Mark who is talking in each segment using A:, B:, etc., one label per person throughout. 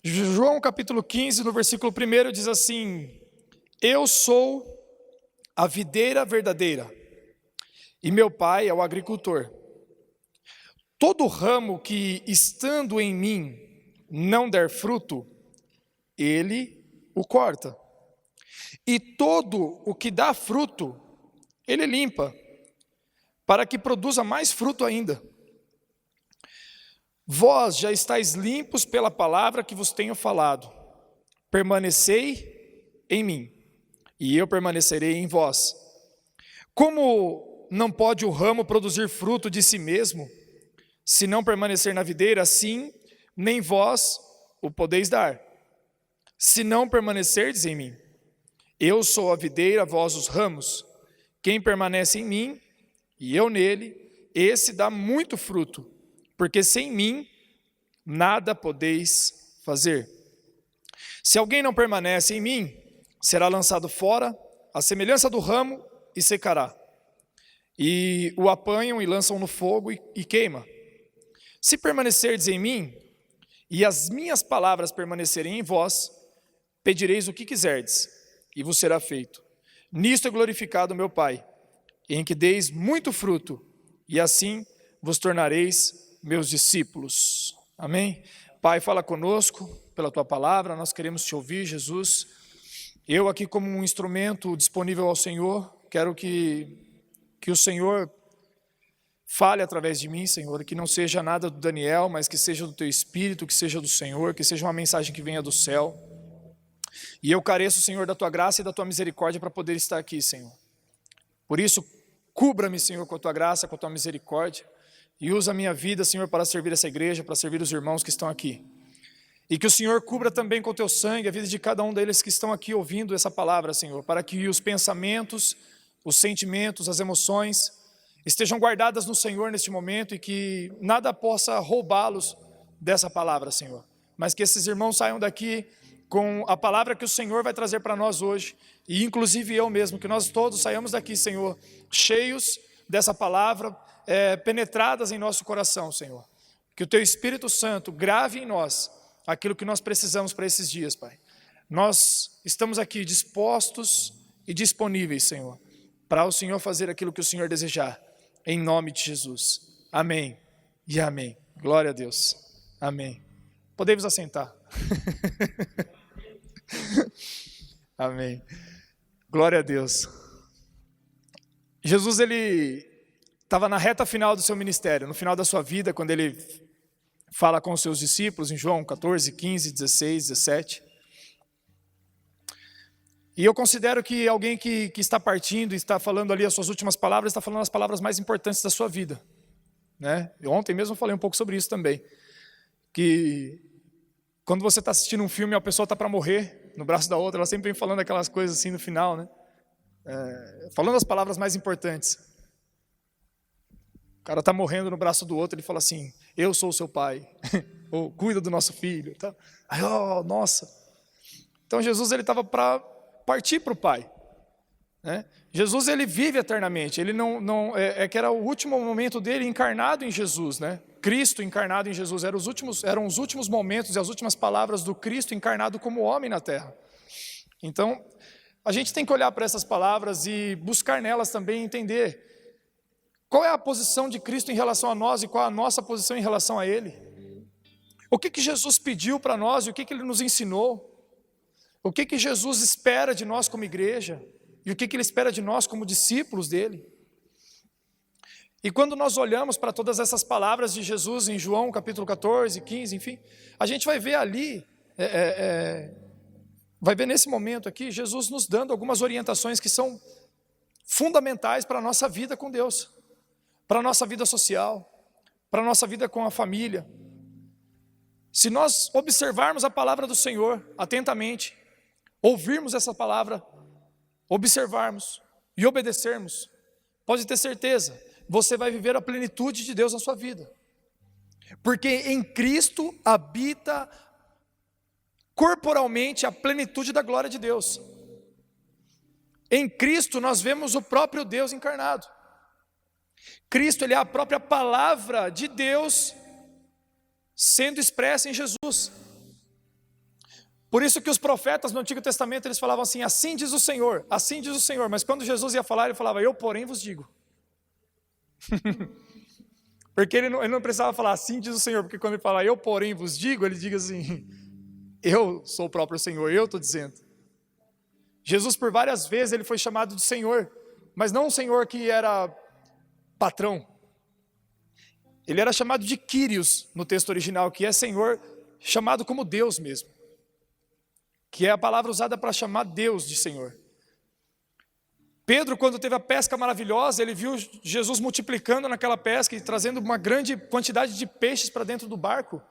A: João capítulo 15, no versículo 1 diz assim: Eu sou a videira verdadeira, e meu pai é o agricultor. Todo ramo que, estando em mim, não der fruto, ele o corta. E todo o que dá fruto, ele limpa, para que produza mais fruto ainda. Vós já estáis limpos pela palavra que vos tenho falado. Permanecei em mim, e eu permanecerei em vós. Como não pode o ramo produzir fruto de si mesmo, se não permanecer na videira, assim nem vós o podeis dar, se não permanecerdes em mim. Eu sou a videira, vós os ramos. Quem permanece em mim, e eu nele, esse dá muito fruto, porque sem mim nada podeis fazer. Se alguém não permanece em mim, será lançado fora, à semelhança do ramo, e secará. E o apanham e lançam no fogo e queima. Se permanecerdes em mim, e as minhas palavras permanecerem em vós, pedireis o que quiserdes, e vos será feito. Nisto é glorificado meu Pai, em que deis muito fruto, e assim vos tornareis meus discípulos. Amém? Pai, fala conosco pela tua palavra, nós queremos te ouvir, Jesus. Eu aqui como um instrumento disponível ao Senhor, quero que o Senhor fale através de mim, Senhor, que não seja nada do Daniel, mas que seja do teu Espírito, que seja do Senhor, que seja uma mensagem que venha do céu. E eu careço, Senhor, da tua graça e da tua misericórdia para poder estar aqui, Senhor. Por isso, cubra-me, Senhor, com a tua graça, com a tua misericórdia, e usa a minha vida, Senhor, para servir essa igreja, para servir os irmãos que estão aqui. E que o Senhor cubra também com o teu sangue a vida de cada um deles que estão aqui ouvindo essa palavra, Senhor, para que os pensamentos, os sentimentos, as emoções estejam guardadas no Senhor neste momento e que nada possa roubá-los dessa palavra, Senhor. Mas que esses irmãos saiam daqui com a palavra que o Senhor vai trazer para nós hoje, e inclusive eu mesmo, que nós todos saiamos daqui, Senhor, cheios dessa palavra, penetradas em nosso coração, Senhor. Que o teu Espírito Santo grave em nós aquilo que nós precisamos para esses dias, Pai. Nós estamos aqui dispostos e disponíveis, Senhor, para o Senhor fazer aquilo que o Senhor desejar, em nome de Jesus. Amém e amém. Glória a Deus. Amém. Podemos assentar. Amém. Glória a Deus. Jesus, ele estava na reta final do seu ministério, no final da sua vida, quando ele fala com os seus discípulos, em João 14, 15, 16, 17. E eu considero que alguém que está partindo, está falando ali as suas últimas palavras, está falando as palavras mais importantes da sua vida, né? Ontem mesmo eu falei um pouco sobre isso também. Que quando você está assistindo um filme e a pessoa está para morrer no braço da outra, ela sempre vem falando aquelas coisas assim no final, né? Falando as palavras mais importantes. O cara está morrendo no braço do outro, ele fala assim: eu sou o seu pai, ou cuida do nosso filho. Tá? Aí, oh, nossa. Então Jesus, ele estava para partir para o Pai. Né? Jesus, ele vive eternamente. Ele que era o último momento dele encarnado em Jesus, né? Cristo encarnado em Jesus eram os últimos momentos e as últimas palavras do Cristo encarnado como homem na terra. Então, a gente tem que olhar para essas palavras e buscar nelas também entender qual é a posição de Cristo em relação a nós e qual a nossa posição em relação a Ele. O que Jesus pediu para nós e o que Ele nos ensinou. O que Jesus espera de nós como igreja e o que Ele espera de nós como discípulos dEle. E quando nós olhamos para todas essas palavras de Jesus em João capítulo 14, 15, enfim, a gente vai ver ali, vai ver nesse momento aqui, Jesus nos dando algumas orientações que são fundamentais para a nossa vida com Deus, para a nossa vida social, para a nossa vida com a família. Se nós observarmos a palavra do Senhor atentamente, ouvirmos essa palavra, observarmos e obedecermos, pode ter certeza, você vai viver a plenitude de Deus na sua vida. Porque em Cristo habita corporalmente a plenitude da glória de Deus. Em Cristo nós vemos o próprio Deus encarnado. Cristo, ele é a própria palavra de Deus sendo expressa em Jesus. Por isso que os profetas no Antigo Testamento, eles falavam assim, assim diz o Senhor, assim diz o Senhor. Mas quando Jesus ia falar, ele falava, eu porém vos digo. Porque ele não precisava falar, assim diz o Senhor, porque quando ele fala, eu porém vos digo, ele diz assim, eu sou o próprio Senhor, eu estou dizendo. Jesus, por várias vezes, ele foi chamado de Senhor, mas não um Senhor que era patrão. Ele era chamado de Kyrios, no texto original, que é Senhor, chamado como Deus mesmo. Que é a palavra usada para chamar Deus de Senhor. Pedro, quando teve a pesca maravilhosa, ele viu Jesus multiplicando naquela pesca e trazendo uma grande quantidade de peixes para dentro do barco.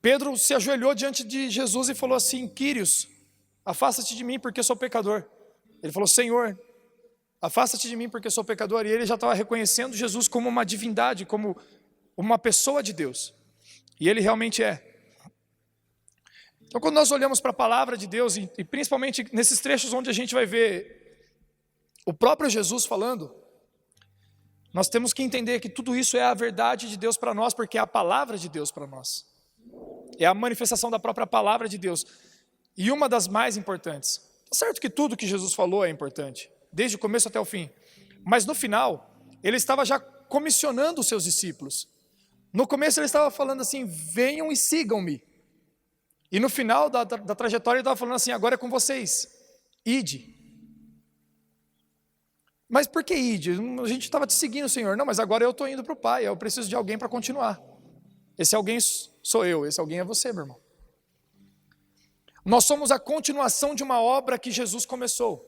A: Pedro se ajoelhou diante de Jesus e falou assim, Kyrios, afasta-te de mim porque sou pecador. Ele falou, Senhor, afasta-te de mim porque sou pecador. E ele já estava reconhecendo Jesus como uma divindade, como uma pessoa de Deus. E ele realmente é. Então quando nós olhamos para a palavra de Deus, e principalmente nesses trechos onde a gente vai ver o próprio Jesus falando, nós temos que entender que tudo isso é a verdade de Deus para nós, porque é a palavra de Deus para nós. É a manifestação da própria palavra de Deus. E uma das mais importantes. Tá certo que tudo que Jesus falou é importante, desde o começo até o fim. Mas no final, ele estava já comissionando os seus discípulos. No começo ele estava falando assim, venham e sigam-me. E no final da trajetória ele estava falando assim, agora é com vocês, ide. Mas por que ide? A gente estava te seguindo, Senhor. Não, mas agora eu estou indo para o Pai, eu preciso de alguém para continuar. Esse alguém sou eu, esse alguém é você, meu irmão. Nós somos a continuação de uma obra que Jesus começou.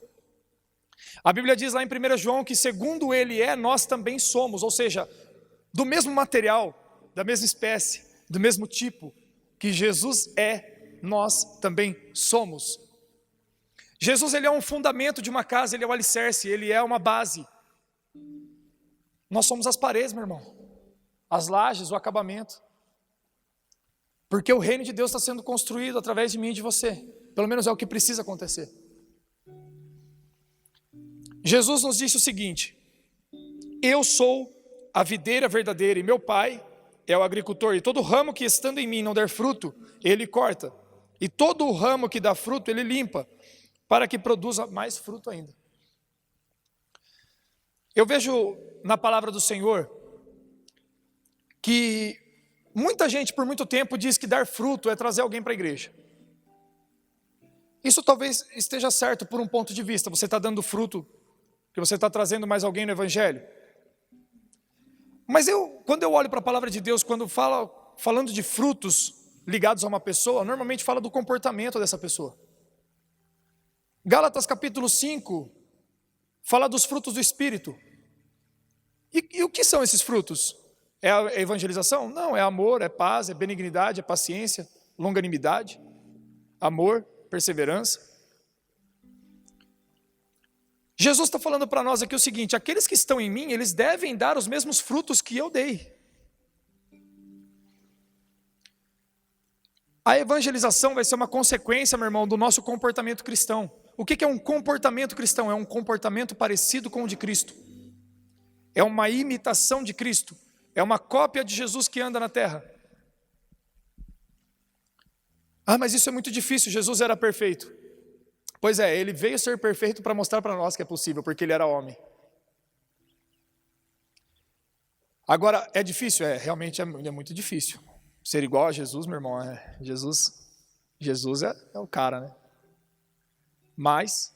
A: A Bíblia diz lá em 1 João que segundo ele é, nós também somos, ou seja, do mesmo material, da mesma espécie, do mesmo tipo que Jesus é, nós também somos. Jesus, ele é um fundamento de uma casa, ele é o alicerce, ele é uma base. Nós somos as paredes, meu irmão, as lajes, o acabamento. Porque o reino de Deus está sendo construído através de mim e de você. Pelo menos é o que precisa acontecer. Jesus nos disse o seguinte, eu sou a videira verdadeira e meu Pai é o agricultor. E todo ramo que estando em mim não der fruto, ele corta. E todo o ramo que dá fruto, ele limpa, para que produza mais fruto ainda. Eu vejo na palavra do Senhor que muita gente por muito tempo diz que dar fruto é trazer alguém para a igreja. Isso talvez esteja certo por um ponto de vista. Você está dando fruto, que você está trazendo mais alguém no evangelho. Mas quando eu olho para a palavra de Deus, quando falando de frutos ligados a uma pessoa, normalmente fala do comportamento dessa pessoa. Gálatas capítulo 5 fala dos frutos do Espírito. E o que são esses frutos? É a evangelização? Não, é amor, é paz, é benignidade, é paciência, longanimidade, amor, perseverança. Jesus está falando para nós aqui o seguinte, aqueles que estão em mim, eles devem dar os mesmos frutos que eu dei. A evangelização vai ser uma consequência, meu irmão, do nosso comportamento cristão. O que é um comportamento cristão? É um comportamento parecido com o de Cristo. É uma imitação de Cristo. É uma cópia de Jesus que anda na terra. Ah, mas isso é muito difícil, Jesus era perfeito. Pois é, ele veio ser perfeito para mostrar para nós que é possível, porque ele era homem. Agora, é difícil? Realmente é muito difícil. Ser igual a Jesus, meu irmão, Jesus é o cara, né? Mas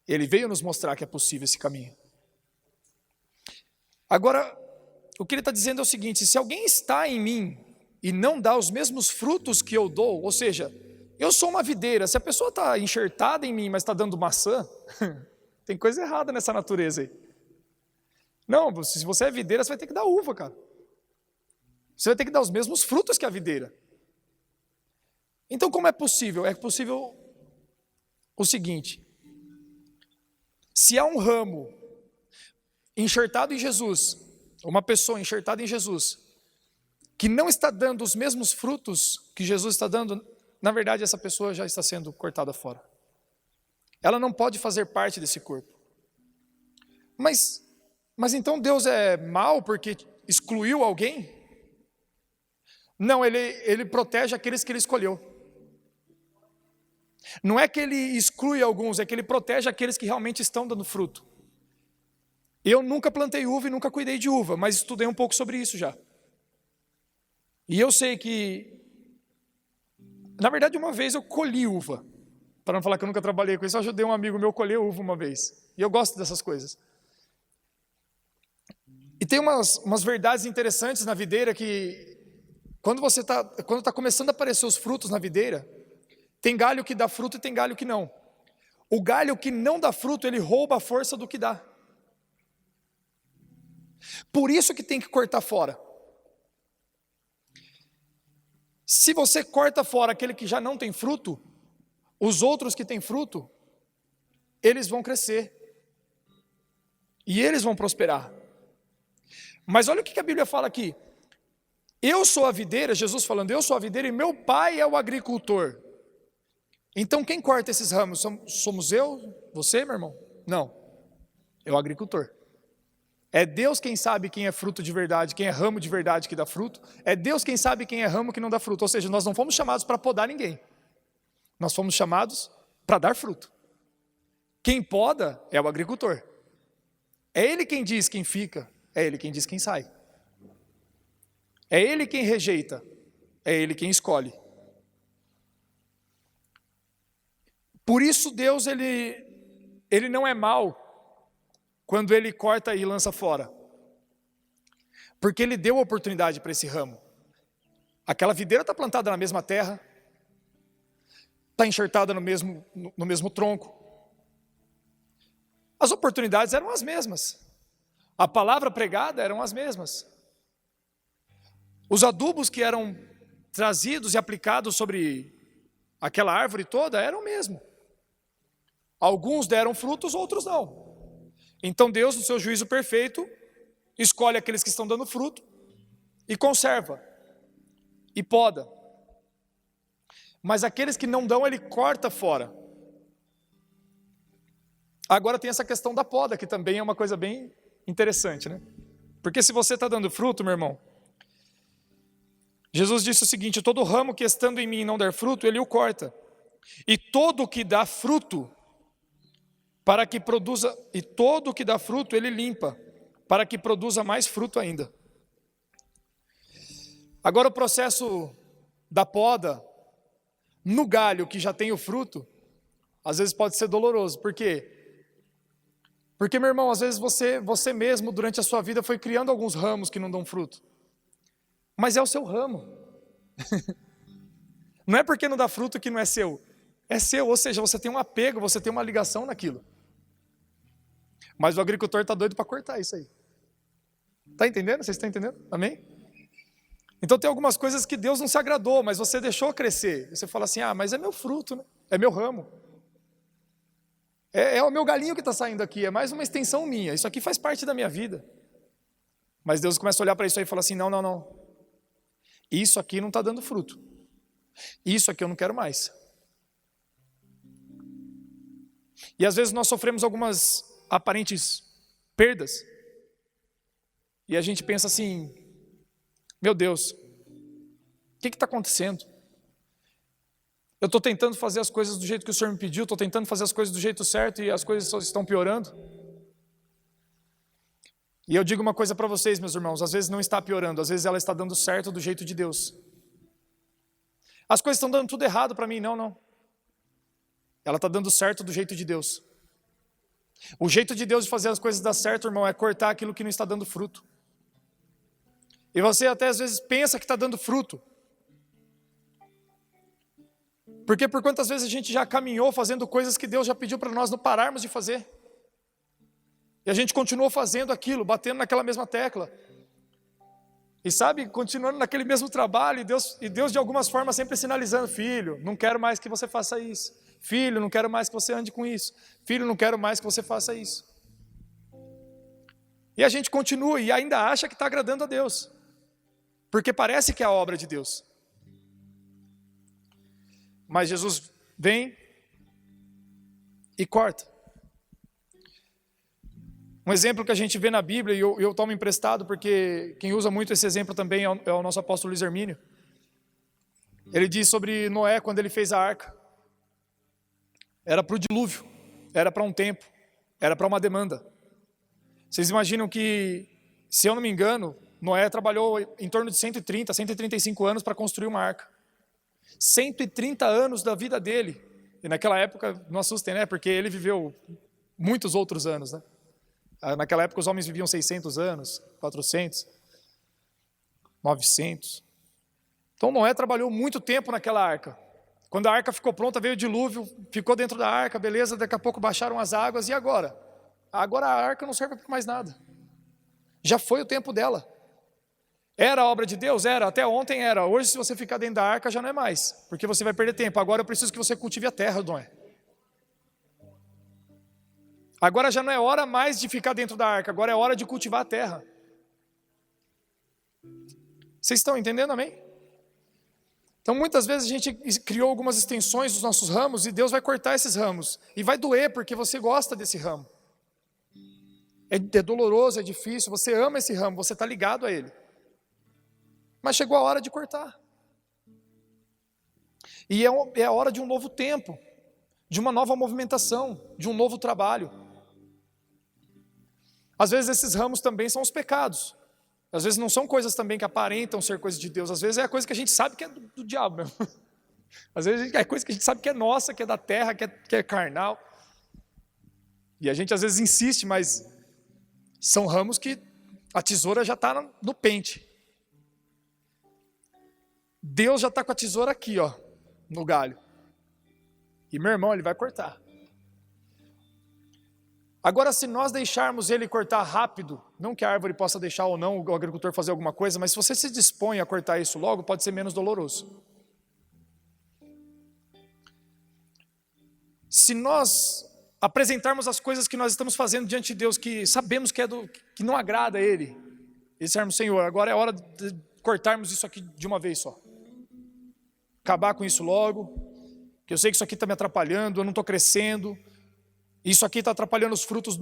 A: ele veio nos mostrar que é possível esse caminho. Agora, o que ele está dizendo é o seguinte, se alguém está em mim e não dá os mesmos frutos que eu dou, ou seja, eu sou uma videira, se a pessoa está enxertada em mim, mas está dando maçã, tem coisa errada nessa natureza aí. Não, se você é videira, você vai ter que dar uva, cara. Você vai ter que dar os mesmos frutos que a videira. Então como é possível? É possível o seguinte, se há um ramo enxertado em Jesus, uma pessoa enxertada em Jesus, que não está dando os mesmos frutos que Jesus está dando, na verdade essa pessoa já está sendo cortada fora. Ela não pode fazer parte desse corpo. Mas então Deus é mau porque excluiu alguém? Não, ele protege aqueles que ele escolheu. Não é que ele exclui alguns, é que ele protege aqueles que realmente estão dando fruto. Eu nunca plantei uva e nunca cuidei de uva, mas estudei um pouco sobre isso já. E eu sei que, na verdade, uma vez eu colhi uva. Para não falar que eu nunca trabalhei com isso, eu ajudei um amigo meu a colher uva uma vez. E eu gosto dessas coisas. E tem umas verdades interessantes na videira que, quando está começando a aparecer os frutos na videira, tem galho que dá fruto e tem galho que não. O galho que não dá fruto, ele rouba a força do que dá. Por isso que tem que cortar fora. Se você corta fora aquele que já não tem fruto, os outros que têm fruto, eles vão crescer. E eles vão prosperar. Mas olha o que a Bíblia fala aqui. Eu sou a videira, Jesus falando, eu sou a videira e meu pai é o agricultor. Então quem corta esses ramos? Somos eu? Você, meu irmão? Não. É o agricultor. É Deus quem sabe quem é fruto de verdade, quem é ramo de verdade que dá fruto. É Deus quem sabe quem é ramo que não dá fruto. Ou seja, nós não fomos chamados para podar ninguém. Nós fomos chamados para dar fruto. Quem poda é o agricultor. É ele quem diz quem fica, é ele quem diz quem sai. É ele quem rejeita, é ele quem escolhe. Por isso Deus, ele não é mau quando ele corta e lança fora. Porque ele deu oportunidade para esse ramo. Aquela videira está plantada na mesma terra, está enxertada no mesmo tronco. As oportunidades eram as mesmas. A palavra pregada eram as mesmas. Os adubos que eram trazidos e aplicados sobre aquela árvore toda eram o mesmo. Alguns deram frutos, outros não. Então Deus, no seu juízo perfeito, escolhe aqueles que estão dando fruto e conserva e poda. Mas aqueles que não dão, ele corta fora. Agora tem essa questão da poda, que também é uma coisa bem interessante, né? Porque se você está dando fruto, meu irmão, Jesus disse o seguinte: todo ramo que estando em mim não der fruto, ele o corta. E todo que dá fruto, todo que dá fruto, ele limpa, para que produza mais fruto ainda. Agora o processo da poda, no galho que já tem o fruto, às vezes pode ser doloroso. Por quê? Porque, meu irmão, às vezes você mesmo, durante a sua vida, foi criando alguns ramos que não dão fruto. Mas é o seu ramo. Não é porque não dá fruto que não é seu. É seu, ou seja, você tem um apego, você tem uma ligação naquilo. Mas o agricultor está doido para cortar isso aí. Está entendendo? Vocês estão entendendo? Amém? Então tem algumas coisas que Deus não se agradou, mas você deixou crescer. E você fala assim, mas é meu fruto, né? É meu ramo. É o meu galinho que está saindo aqui, é mais uma extensão minha. Isso aqui faz parte da minha vida. Mas Deus começa a olhar para isso aí e fala assim, não. Isso aqui não está dando fruto. Isso aqui eu não quero mais. E às vezes nós sofremos algumas aparentes perdas. E a gente pensa assim, meu Deus, o que está acontecendo? Eu estou tentando fazer as coisas do jeito que o Senhor me pediu, estou tentando fazer as coisas do jeito certo e as coisas só estão piorando. E eu digo uma coisa para vocês, meus irmãos, às vezes não está piorando, às vezes ela está dando certo do jeito de Deus. As coisas estão dando tudo errado para mim, não. Ela está dando certo do jeito de Deus. O jeito de Deus de fazer as coisas dar certo, irmão, é cortar aquilo que não está dando fruto. E você até às vezes pensa que está dando fruto. Porque por quantas vezes a gente já caminhou fazendo coisas que Deus já pediu para nós não pararmos de fazer. E a gente continuou fazendo aquilo, batendo naquela mesma tecla. E sabe, continuando naquele mesmo trabalho, e Deus de algumas formas sempre sinalizando, filho, não quero mais que você faça isso. Filho, não quero mais que você ande com isso. Filho, não quero mais que você faça isso. E a gente continua e ainda acha que está agradando a Deus. Porque parece que é a obra de Deus. Mas Jesus vem e corta. Um exemplo que a gente vê na Bíblia, e eu tomo emprestado, porque quem usa muito esse exemplo também é o nosso apóstolo Luiz Hermínio. Ele diz sobre Noé quando ele fez a arca. Era para o dilúvio, era para um tempo, era para uma demanda. Vocês imaginam que, se eu não me engano, Noé trabalhou em torno de 130, 135 anos para construir uma arca. 130 anos da vida dele. E naquela época, não assustem, né? Porque ele viveu muitos outros anos, né? Naquela época os homens viviam 600 anos, 400, 900. Então Noé trabalhou muito tempo naquela arca. Quando a arca ficou pronta, veio o dilúvio, ficou dentro da arca, beleza, daqui a pouco baixaram as águas, e agora? Agora a arca não serve para mais nada. Já foi o tempo dela. Era a obra de Deus? Era, até ontem era. Hoje, se você ficar dentro da arca, já não é mais, porque você vai perder tempo. Agora eu preciso que você cultive a terra, Noé. Agora já não é hora mais de ficar dentro da arca, agora é hora de cultivar a terra. Vocês estão entendendo, amém? Então muitas vezes a gente criou algumas extensões dos nossos ramos e Deus vai cortar esses ramos. E vai doer porque você gosta desse ramo. É doloroso, é difícil, você ama esse ramo, você está ligado a ele. Mas chegou a hora de cortar. E é a hora de um novo tempo, de uma nova movimentação, de um novo trabalho. Às vezes esses ramos também são os pecados. Às vezes não são coisas também que aparentam ser coisas de Deus. Às vezes é a coisa que a gente sabe que é do diabo mesmo. Às vezes é coisa que a gente sabe que é nossa, que é da terra, que é carnal. E a gente às vezes insiste, mas são ramos que a tesoura já está no pente. Deus já está com a tesoura aqui, ó, no galho. E meu irmão, ele vai cortar. Agora, se nós deixarmos ele cortar rápido, não que a árvore possa deixar ou não o agricultor fazer alguma coisa, mas se você se dispõe a cortar isso logo, pode ser menos doloroso. Se nós apresentarmos as coisas que nós estamos fazendo diante de Deus, que sabemos que não agrada a Ele, e dissermos, Senhor, agora é hora de cortarmos isso aqui de uma vez só. Acabar com isso logo, que eu sei que isso aqui está me atrapalhando, eu não estou crescendo, isso aqui está atrapalhando os frutos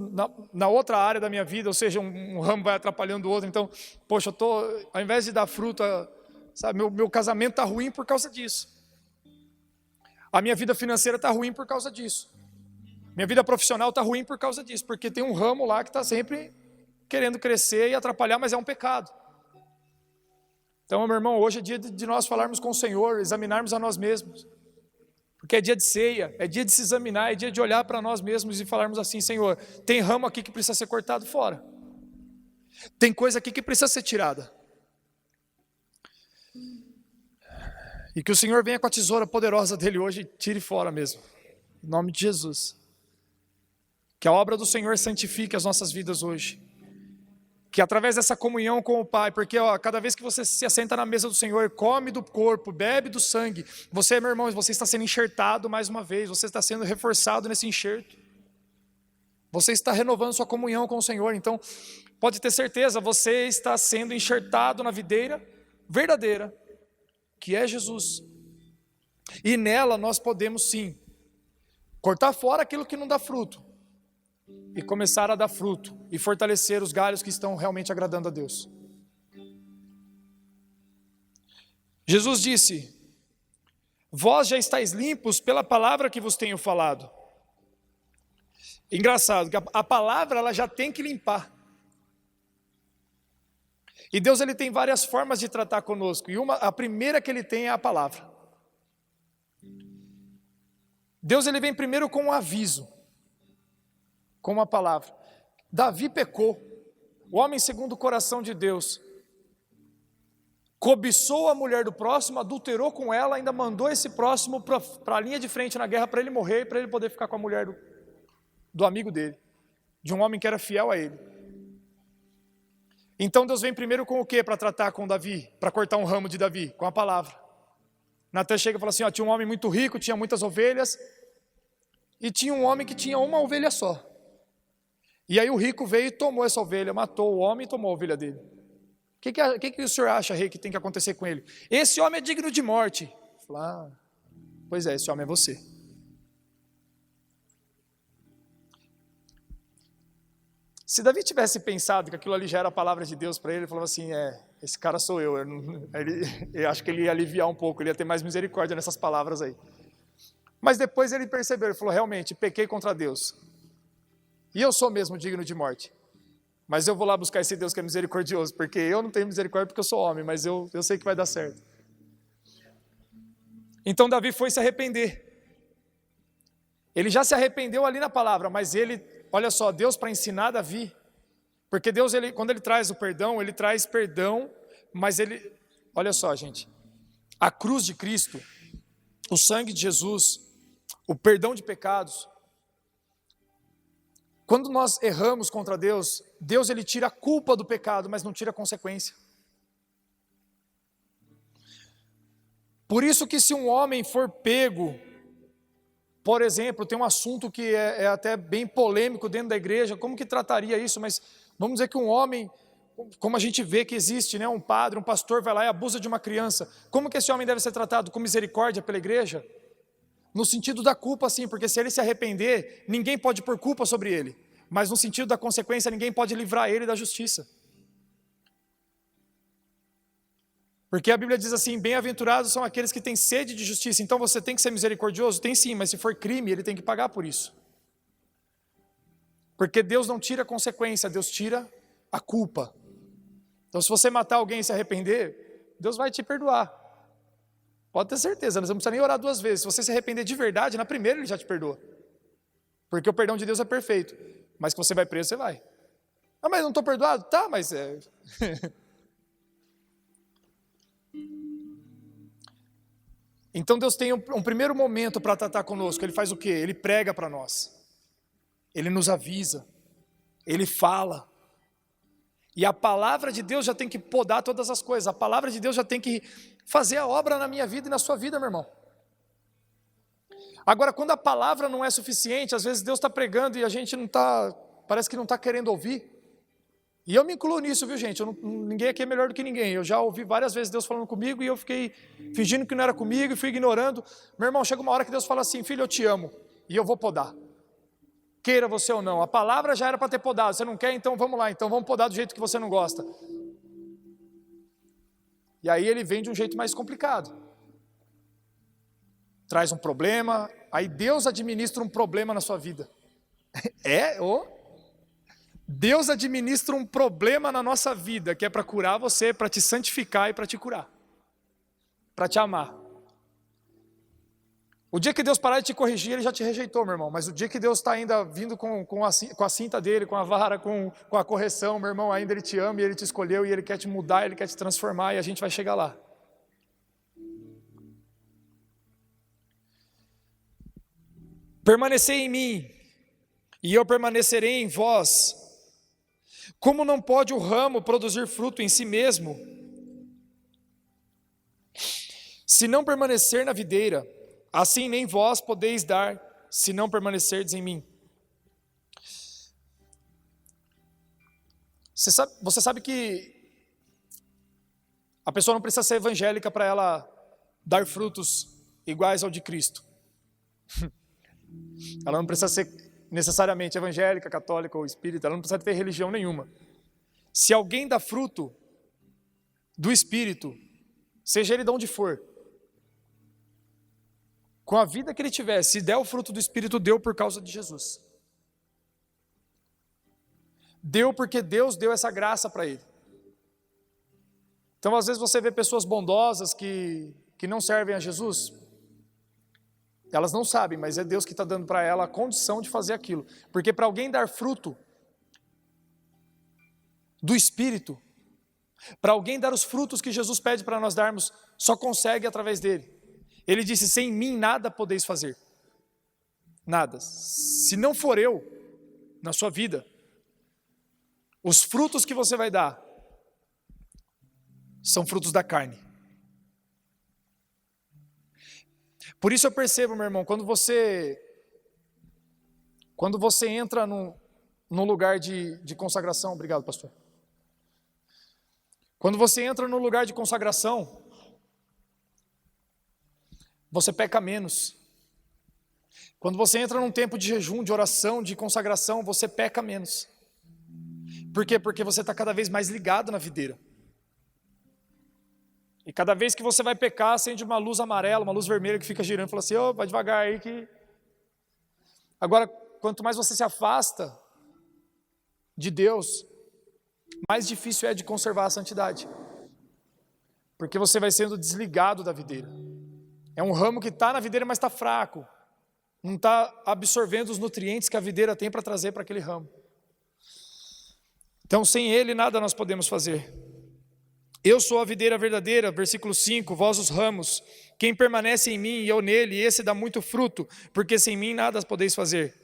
A: na outra área da minha vida, ou seja, um ramo vai atrapalhando o outro, então, poxa, ao invés de dar fruta, sabe, meu casamento está ruim por causa disso. A minha vida financeira está ruim por causa disso. Minha vida profissional está ruim por causa disso, porque tem um ramo lá que está sempre querendo crescer e atrapalhar, mas é um pecado. Então, meu irmão, hoje é dia de nós falarmos com o Senhor, examinarmos a nós mesmos. Porque é dia de ceia, é dia de se examinar, é dia de olhar para nós mesmos e falarmos assim, Senhor, tem ramo aqui que precisa ser cortado fora. Tem coisa aqui que precisa ser tirada. E que o Senhor venha com a tesoura poderosa dele hoje e tire fora mesmo. Em nome de Jesus. Que a obra do Senhor santifique as nossas vidas hoje. Que através dessa comunhão com o Pai, porque cada vez que você se assenta na mesa do Senhor, come do corpo, bebe do sangue, você, meu irmão, você está sendo enxertado mais uma vez, você está sendo reforçado nesse enxerto. Você está renovando sua comunhão com o Senhor, então pode ter certeza, você está sendo enxertado na videira verdadeira, que é Jesus. E nela nós podemos sim, cortar fora aquilo que não dá fruto, e começar a dar fruto, e fortalecer os galhos que estão realmente agradando a Deus. Jesus disse, vós já estáis limpos pela palavra que vos tenho falado. Engraçado, que a palavra ela já tem que limpar. E Deus ele tem várias formas de tratar conosco, e a primeira que ele tem é a palavra. Deus ele vem primeiro com um aviso, com uma palavra. Davi pecou, o homem segundo o coração de Deus, cobiçou a mulher do próximo, adulterou com ela, ainda mandou esse próximo para a linha de frente na guerra para ele morrer e para ele poder ficar com a mulher do amigo dele, de um homem que era fiel a ele. Então Deus vem primeiro com o que para tratar com Davi, para cortar um ramo de Davi? Com a palavra. Natan chega e fala assim, tinha um homem muito rico, tinha muitas ovelhas, e tinha um homem que tinha uma ovelha só. E aí o rico veio e tomou essa ovelha, matou o homem e tomou a ovelha dele. O que o senhor acha, rei, que tem que acontecer com ele? Esse homem é digno de morte. Fala, pois é, esse homem é você. Se Davi tivesse pensado que aquilo ali já era a palavra de Deus para ele, ele falava assim, esse cara sou eu. Eu acho que ele ia aliviar um pouco, ele ia ter mais misericórdia nessas palavras aí. Mas depois ele percebeu, ele falou, realmente, pequei contra Deus. E eu sou mesmo digno de morte. Mas eu vou lá buscar esse Deus que é misericordioso, porque eu não tenho misericórdia porque eu sou homem, mas eu sei que vai dar certo. Então Davi foi se arrepender. Ele já se arrependeu ali na palavra, mas ele, olha só, Deus para ensinar Davi, porque Deus, quando ele traz o perdão, ele traz perdão, mas ele, olha só gente, a cruz de Cristo, o sangue de Jesus, o perdão de pecados, quando nós erramos contra Deus, Deus ele tira a culpa do pecado, mas não tira a consequência. Por isso que se um homem for pego, por exemplo, tem um assunto que é até bem polêmico dentro da igreja, como que trataria isso? Mas vamos dizer que um homem, como a gente vê que existe, né, um padre, um pastor vai lá e abusa de uma criança, como que esse homem deve ser tratado? Com misericórdia pela igreja? No sentido da culpa, sim, porque se ele se arrepender, ninguém pode pôr culpa sobre ele. Mas no sentido da consequência, ninguém pode livrar ele da justiça. Porque a Bíblia diz assim, bem-aventurados são aqueles que têm sede de justiça. Então você tem que ser misericordioso? Tem sim, mas se for crime, ele tem que pagar por isso. Porque Deus não tira a consequência, Deus tira a culpa. Então se você matar alguém e se arrepender, Deus vai te perdoar. Pode ter certeza, você não precisa nem orar duas vezes. Se você se arrepender de verdade, na primeira ele já te perdoa. Porque o perdão de Deus é perfeito. Mas que você vai preso, você vai. Ah, mas não estou perdoado? Tá, mas é... Então Deus tem um primeiro momento para tratar conosco. Ele faz o quê? Ele prega para nós. Ele nos avisa. Ele fala. E a palavra de Deus já tem que podar todas as coisas. A palavra de Deus já tem que fazer a obra na minha vida e na sua vida, meu irmão. Agora, quando a palavra não é suficiente, às vezes Deus está pregando e a gente não está, parece que não está querendo ouvir. E eu me incluo nisso, viu gente? Ninguém aqui é melhor do que ninguém. Eu já ouvi várias vezes Deus falando comigo e eu fiquei fingindo que não era comigo e fui ignorando. Meu irmão, chega uma hora que Deus fala assim, filho, eu te amo e eu vou podar. Queira você ou não. A palavra já era para ter podado. Você não quer? Então vamos lá. Então vamos podar do jeito que você não gosta. E aí ele vem de um jeito mais complicado. Traz um problema. Aí Deus administra um problema na sua vida. Deus administra um problema na nossa vida, que é para curar você, para te santificar e para te curar. Para te amar. O dia que Deus parar de te corrigir, Ele já te rejeitou, meu irmão. Mas o dia que Deus está ainda vindo com a cinta dele, com a vara, com a correção, meu irmão, ainda Ele te ama e Ele te escolheu e Ele quer te mudar, Ele quer te transformar e a gente vai chegar lá. Permanecei em mim e eu permanecerei em vós. Como não pode o ramo produzir fruto em si mesmo, se não permanecer na videira, assim nem vós podeis dar, se não permanecerdes em mim. Você sabe que a pessoa não precisa ser evangélica para ela dar frutos iguais ao de Cristo. Ela não precisa ser necessariamente evangélica, católica ou espírita, ela não precisa ter religião nenhuma. Se alguém dá fruto do Espírito, seja ele de onde for, com a vida que ele tiver, se der o fruto do Espírito, deu por causa de Jesus. Deu porque Deus deu essa graça para ele. Então às vezes você vê pessoas bondosas que não servem a Jesus. Elas não sabem, mas é Deus que está dando para ela a condição de fazer aquilo. Porque para alguém dar fruto do Espírito, para alguém dar os frutos que Jesus pede para nós darmos, só consegue através dele. Ele disse, sem mim nada podeis fazer. Nada. Se não for eu, na sua vida, os frutos que você vai dar são frutos da carne. Por isso eu percebo, meu irmão, quando você entra num lugar de consagração, obrigado, pastor. Quando você entra num lugar de consagração, você peca menos. Quando você entra num tempo de jejum, de oração, de consagração, você peca menos. Por quê? Porque você está cada vez mais ligado na videira. E cada vez que você vai pecar, acende uma luz amarela, uma luz vermelha que fica girando, fala assim, ô, vai devagar aí que... Agora, quanto mais você se afasta de Deus, mais difícil é de conservar a santidade. Porque você vai sendo desligado da videira. É um ramo que está na videira, mas está fraco. Não está absorvendo os nutrientes que a videira tem para trazer para aquele ramo. Então, sem ele, nada nós podemos fazer. Eu sou a videira verdadeira, versículo 5, vós os ramos. Quem permanece em mim e eu nele, esse dá muito fruto, porque sem mim nada podeis fazer.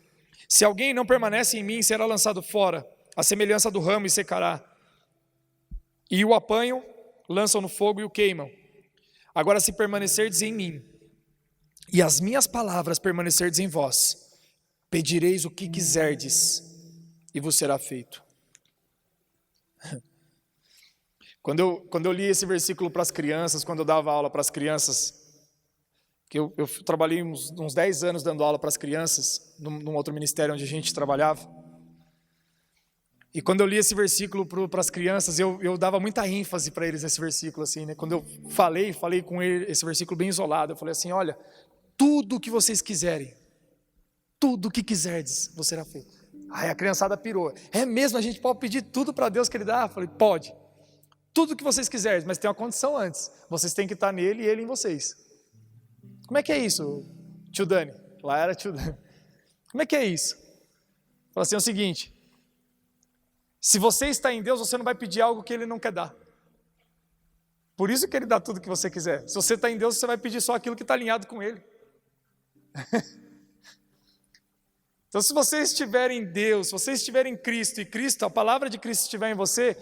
A: Se alguém não permanece em mim, será lançado fora, a semelhança do ramo e secará. E o apanham, lançam no fogo e o queimam. Agora, se permanecerdes em mim, e as minhas palavras permanecerdes em vós, pedireis o que quiserdes, e vos será feito. Quando eu li esse versículo para as crianças, quando eu dava aula para as crianças, que eu trabalhei uns 10 anos dando aula para as crianças, num outro ministério onde a gente trabalhava, e quando eu li esse versículo para as crianças, eu dava muita ênfase para eles nesse versículo, assim, né? Quando eu falei com ele, esse versículo bem isolado, eu falei assim, olha, tudo o que vocês quiserem, tudo o que quiserdes, vos será feito. Aí a criançada pirou, é mesmo, a gente pode pedir tudo para Deus que Ele dá? Eu falei, pode. Tudo o que vocês quiserem, mas tem uma condição antes. Vocês têm que estar nele e ele em vocês. Como é que é isso, tio Dani? Lá era tio Dani. Como é que é isso? Fala assim, é o seguinte. Se você está em Deus, você não vai pedir algo que Ele não quer dar. Por isso que Ele dá tudo o que você quiser. Se você está em Deus, você vai pedir só aquilo que está alinhado com Ele. Então, se você estiver em Deus, se você estiver em Cristo, e Cristo, a palavra de Cristo estiver em você,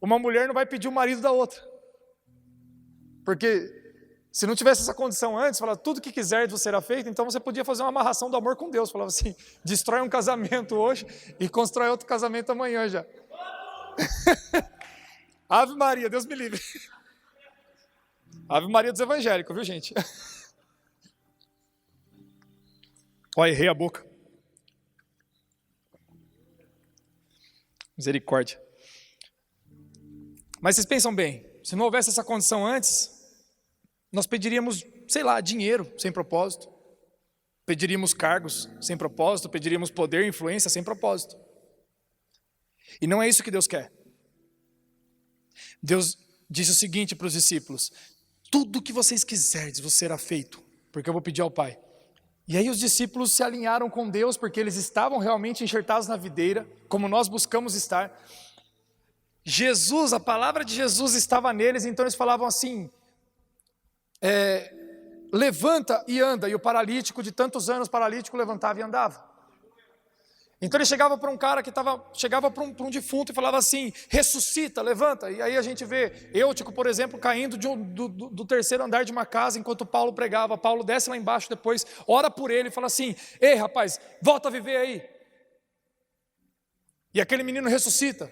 A: uma mulher não vai pedir o marido da outra. Porque se não tivesse essa condição antes, falar tudo que quiser vos será feito, então você podia fazer uma amarração do amor com Deus. Falava assim, destrói um casamento hoje e constrói outro casamento amanhã já. Ave Maria, Deus me livre. Ave Maria dos evangélicos, viu, gente? Olha, errei a boca. Misericórdia. Mas vocês pensam bem, se não houvesse essa condição antes, nós pediríamos, sei lá, dinheiro sem propósito, pediríamos cargos sem propósito, pediríamos poder e influência sem propósito. E não é isso que Deus quer. Deus disse o seguinte para os discípulos, tudo que vocês quiserdes vos será feito, porque eu vou pedir ao Pai. E aí os discípulos se alinharam com Deus, porque eles estavam realmente enxertados na videira, como nós buscamos estar. Jesus, a palavra de Jesus estava neles, então eles falavam assim, levanta e anda, e o paralítico de tantos anos, paralítico levantava e andava. Então ele chegava para um cara que chegava para um defunto e falava assim, ressuscita, levanta, e aí a gente vê Eutico, por exemplo, caindo do terceiro andar de uma casa, enquanto Paulo pregava, Paulo desce lá embaixo depois, ora por ele e fala assim, ei rapaz, volta a viver aí, e aquele menino ressuscita.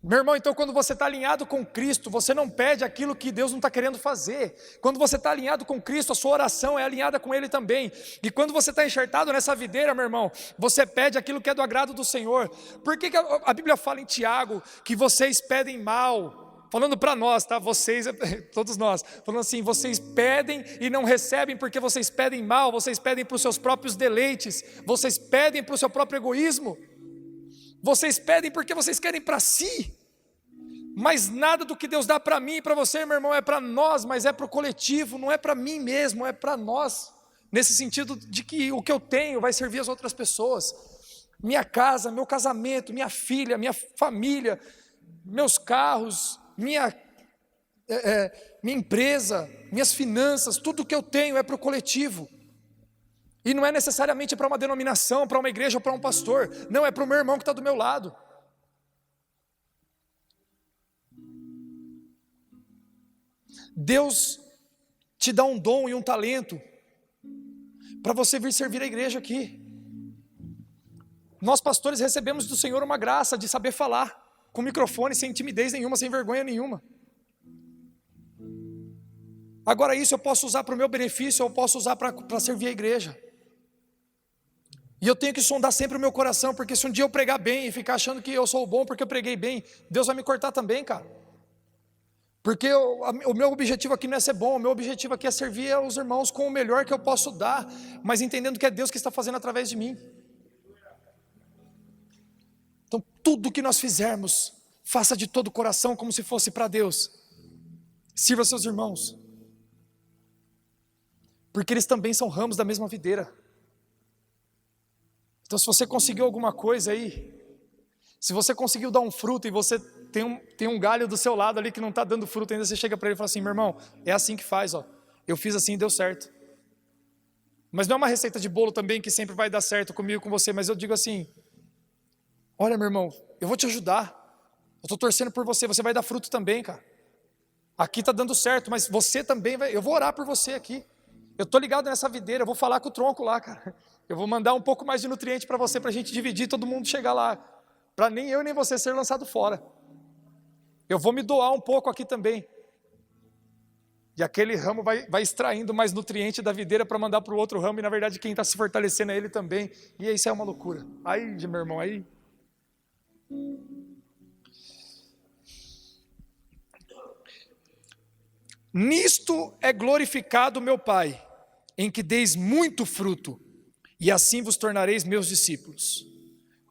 A: Meu irmão, então quando você está alinhado com Cristo, você não pede aquilo que Deus não está querendo fazer. Quando você está alinhado com Cristo, a sua oração é alinhada com Ele também. E quando você está enxertado nessa videira, meu irmão, você pede aquilo que é do agrado do Senhor. Por que a Bíblia fala em Tiago que vocês pedem mal? Falando para nós, tá? Vocês, todos nós, falando assim, vocês pedem e não recebem porque vocês pedem mal, vocês pedem para os seus próprios deleites, vocês pedem para o seu próprio egoísmo. Vocês pedem porque vocês querem para si, mas nada do que Deus dá para mim e para você, meu irmão, é para nós, mas é para o coletivo, não é para mim mesmo, é para nós, nesse sentido de que o que eu tenho vai servir as outras pessoas, minha casa, meu casamento, minha filha, minha família, meus carros, minha empresa, minhas finanças, tudo que eu tenho é para o coletivo. E não é necessariamente para uma denominação, para uma igreja ou para um pastor. Não, é para o meu irmão que está do meu lado. Deus te dá um dom e um talento para você vir servir a igreja aqui. Nós pastores recebemos do Senhor uma graça de saber falar com microfone, sem timidez nenhuma, sem vergonha nenhuma. Agora isso eu posso usar para o meu benefício, eu posso usar para servir a igreja. E eu tenho que sondar sempre o meu coração, porque se um dia eu pregar bem e ficar achando que eu sou bom porque eu preguei bem, Deus vai me cortar também, cara. Porque o meu objetivo aqui não é ser bom, o meu objetivo aqui é servir aos irmãos com o melhor que eu posso dar, mas entendendo que é Deus que está fazendo através de mim. Então, tudo que nós fizermos, faça de todo o coração como se fosse para Deus. Sirva seus irmãos. Porque eles também são ramos da mesma videira. Então, se você conseguiu alguma coisa aí, se você conseguiu dar um fruto e você tem um galho do seu lado ali que não está dando fruto ainda, você chega para ele e fala assim: meu irmão, é assim que faz, ó. Eu fiz assim e deu certo. Mas não é uma receita de bolo também que sempre vai dar certo comigo e com você, mas eu digo assim: olha, meu irmão, eu vou te ajudar. Eu estou torcendo por você, você vai dar fruto também, cara. Aqui está dando certo, mas você também vai. Eu vou orar por você aqui. Eu estou ligado nessa videira, eu vou falar com o tronco lá, cara. Eu vou mandar um pouco mais de nutriente para você, para a gente dividir, todo mundo chegar lá. Para nem eu nem você ser lançado fora. Eu vou me doar um pouco aqui também. E aquele ramo vai extraindo mais nutriente da videira para mandar para o outro ramo, e na verdade quem está se fortalecendo é ele também. E isso é uma loucura. Aí, meu irmão, aí... Nisto é glorificado meu Pai, em que deis muito fruto, e assim vos tornareis meus discípulos.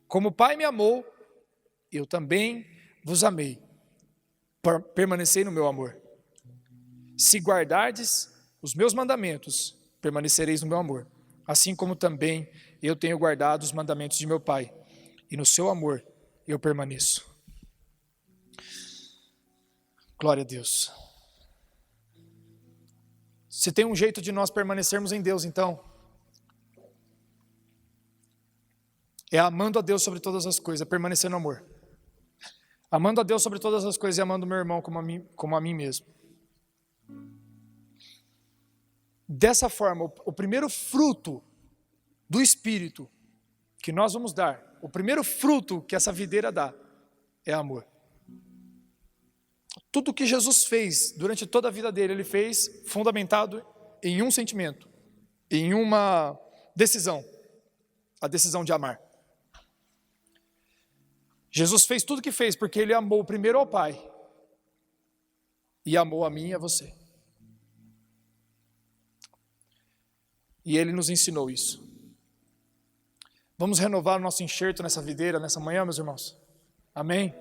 A: Como o Pai me amou, eu também vos amei. Permanecei no meu amor. Se guardardes os meus mandamentos, permanecereis no meu amor, assim como também eu tenho guardado os mandamentos de meu Pai, e no seu amor eu permaneço. Glória a Deus. Se tem um jeito de nós permanecermos em Deus, então, é amando a Deus sobre todas as coisas, é permanecer no amor. Amando a Deus sobre todas as coisas e amando meu irmão como a mim mesmo. Dessa forma, o primeiro fruto do Espírito que nós vamos dar, o primeiro fruto que essa videira dá, é amor. Tudo que Jesus fez durante toda a vida dele, ele fez fundamentado em um sentimento, em uma decisão, a decisão de amar. Jesus fez tudo o que fez porque ele amou primeiro ao Pai e amou a mim e a você. E ele nos ensinou isso. Vamos renovar o nosso enxerto nessa videira, nessa manhã, meus irmãos? Amém?